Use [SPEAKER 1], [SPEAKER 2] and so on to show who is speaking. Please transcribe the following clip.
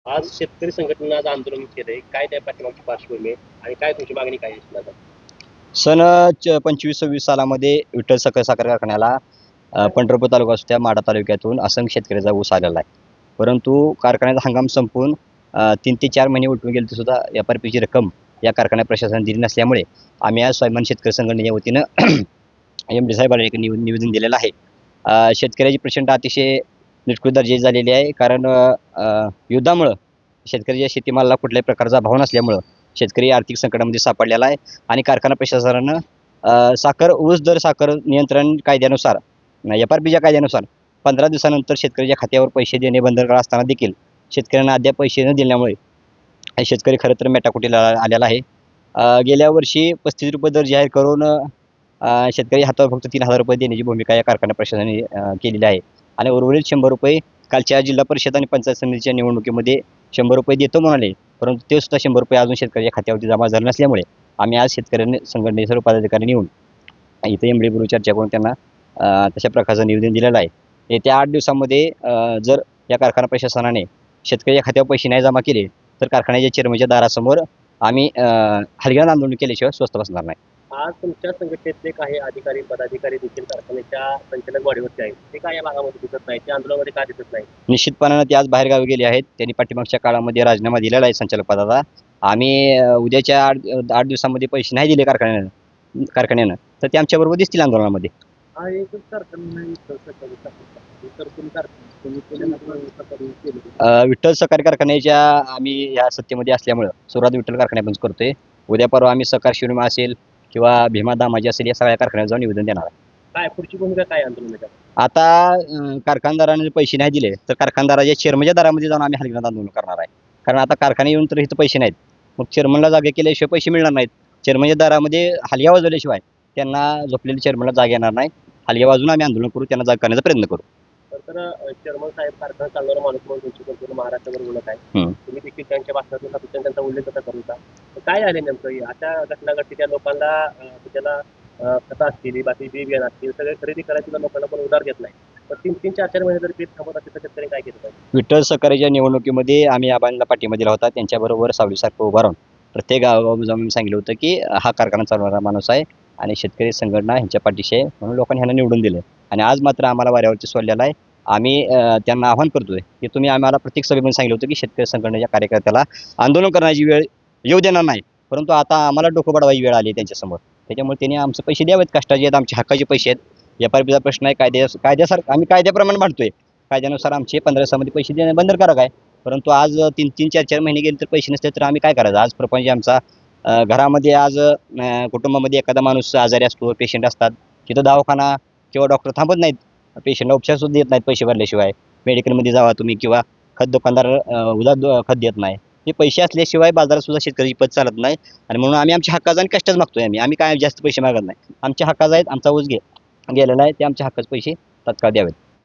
[SPEAKER 1] आज शेतकरी संघटनेनं आज आंदोलन केलंय. काय त्या पाठीमागची पार्श्वभूमी आहे आणि काय तुमची मागणी काय आहे आता?
[SPEAKER 2] सन 25-26 सालामध्ये विठ्ठल साखर कारखान्याला पंढरपूर तालुका असू त्या माढा तालुक्यातून असंख्य शेतकऱ्याचा ऊस आलेला आहे. परंतु कारखान्याचा हंगाम संपून 3 ते 4 महिने उलटून गेले तर सुद्धा एफ-आर-पीची रक्कम या कारखान्या प्रशासनाने दिली नसल्यामुळे आम्ही आज स्वाभिमान शेतकरी संघटनेच्या वतीनं एम-डी साहेबांना एक निवेदन दिलेलं आहे. शेतकऱ्याची प्रचंड अतिशय निष्कृत दर्जाची झालेली आहे. कारण युद्धामुळं शेतकऱ्याच्या शेतीमालाला कुठल्याही प्रकारचा भाव नसल्यामुळं शेतकरी आर्थिक संकटामध्ये सापडलेला आहे आणि कारखाना प्रशासनानं ऊस दर साखर नियंत्रण कायद्यानुसार एफ-आर-पीच्या कायद्यानुसार 15 दिवसानंतर शेतकऱ्याच्या खात्यावर पैसे देणे बंधनकारक असताना देखील शेतकऱ्यांना अद्याप पैसे न दिल्यामुळे शेतकरी खरं तर मेटाकुटीला आलेला आहे. गेल्या वर्षी ₹35 दर जाहीर करून शेतकरी हातावर फक्त ₹3000 देण्याची भूमिका या कारखाना प्रशासनाने केलेली आहे आणि उर्वरित ₹100 कालच्या जिल्हा परिषद आणि पंचायत समितीच्या निवडणुकीमध्ये ₹100 देतो म्हणाले, परंतु ते सुद्धा ₹100 अजून शेतकऱ्याच्या खात्यावरती जमा झाले नसल्यामुळे आम्ही आज शेतकऱ्यांनी संघटनेचे सर्व पदाधिकारी येऊन इथे एम-डी चर्चा करून त्यांना तशा प्रकारचं निवेदन दिलेलं आहे. येत्या 8 दिवसामध्ये जर या कारखाना प्रशासनाने शेतकऱ्याच्या खात्यावर पैसे नाही जमा केले तर कारखान्याच्या चेअरमनच्या दारासमोर आम्ही हलगर्जीपणे आंदोलन केल्याशिवाय स्वस्थ बसणार नाही.
[SPEAKER 1] आज तुमच्या संघटनेतले काही अधिकारी पदाधिकारी देखील कारखान्याच्या संचालक वाढीवरती आहेत. ते काय या भागामध्ये दिसत नाही, त्या आंदोलनामध्ये का दिसत नाही?
[SPEAKER 2] निश्चितपणानं ते आज बाहेरगावी गेले आहेत. त्यांनी पाठीमागच्या काळामध्ये राजीनामा दिलेला आहे संचालक पदाचा. आम्ही उद्याच्या 8 दिवसामध्ये पैसे नाही दिले कारखान्यानं तर ते आमच्याबरोबर दिसतील आंदोलनामध्ये.
[SPEAKER 1] हा एकच कारखाना नाही, इतर कोणी कारखाना
[SPEAKER 2] विठ्ठल सहकारी कारखान्याच्या आम्ही या सत्तेमध्ये असल्यामुळं सुरुवात विठ्ठल कारखान्यापासून करतोय. उद्या परवा आम्ही सहकार शिरोमणी असेल किंवा भीमा दामाजी असेल या सगळ्या कारखान्यात जाऊन निवेदन देणार आहे.
[SPEAKER 1] काय पुढची भूमिका काय आंदोलनाच्या?
[SPEAKER 2] आता कारखानदाराने पैसे नाही दिले तर कारखानदाराच्या चेअरमनच्या दारामध्ये जाऊन आम्ही हलगर्जीपणे आंदोलन करणार आहे. कारण आता कारखाने येऊन तर इथं पैसे नाहीत, मग चेअरमनला जागा केल्याशिवाय पैसे मिळणार नाहीत. चेअरमनच्या दारामध्ये हलग्या वाजवल्याशिवाय त्यांना झोपलेल्या चेअरमनला जागा येणार नाही. हलग्या वाजवून आम्ही आंदोलन करू, त्यांना जागा करण्याचा प्रयत्न करू.
[SPEAKER 1] तर चेअरमन साहेब कारखाना चालणारा माणूस म्हणून तुमची संपूर्ण महाराष्ट्रावर ओळख आहे. तुम्ही देखील त्यांच्या भाषणातून सातत्याने त्यांचा उल्लेख कसा करूचा, काय झाले नेमकं अशा घटना घडते त्या लोकांना त्याला खतं असतील, बाकी बी बियाणं असतील, सगळे खरेदी करायची लोकांना पण उधार देत नाही. तर 3-3, 4-4 महिने जर पीक थांबत असेल तर शेतकरी काय केलं पाहिजे?
[SPEAKER 2] विठ्ठल सहकारीच्या निवडणुकीमध्ये आम्ही आबांना पाठिंबा दिला होता. त्यांच्याबरोबर सावलीसारखं उभा राहून प्रत्येक गावागाव जाऊन सांगितलं होतं की हा कारखाना चालवणारा माणूस आहे आणि शेतकरी संघटना ह्यांच्या पाठीशी आहे म्हणून लोकांनी ह्यांना निवडून दिलं. आणि आज मात्र आम्हाला वाऱ्यावरती सोडलेला आहे. आम्ही त्यांना आवाहन करतोय की तुम्ही आम्हाला प्रत्येक सभेमध्ये सांगितलं होतं की शेतकरी संघटनेच्या कार्यकर्त्याला आंदोलन करण्याची वेळ येऊ देणार नाही, परंतु आता आम्हाला डोकं बडवायची वेळ आली त्यांच्यासमोर. त्याच्यामुळे त्यांनी आमचे पैसे द्यावेत, कष्टाचे आहेत, आमचे हक्काचे पैसे आहेत. एफ-आर-पीचा प्रश्न आहे, कायद्यासारखं आम्ही कायद्याप्रमाणे मांडतोय. कायद्यानुसार आमचे 15 दिवसामध्ये पैसे देणे बंधनकारक आहे. परंतु आज 3-3, 4-4 महिने गेले तर पैसे नसले तर आम्ही काय करायचं? आज प्रपंच आमचा घरामध्ये आज कुटुंबामध्ये एखादा माणूस आजारी असतो, पेशंट असतात, तिथं दवाखाना किंवा डॉक्टर थांबत नाहीत. पेशंटला उपचार सुद्धा देत नाहीत पैसे भरल्याशिवाय. मेडिकलमध्ये जावा तुम्ही किंवा खत दुकानदार उधार खत देत नाही. हे पैसे असल्याशिवाय बाजारात सुद्धा शेतकऱ्याची पत चालत नाही आणि म्हणून आम्ही आमच्या हक्काचा आणि कष्टच मागतोय. आम्ही काय जास्त पैसे मागत नाही. आमच्या हक्काचा आहेत, आमचा ऊस गेलेला आहे, ते आमच्या हक्काचे पैसे तात्काळ द्यावेत.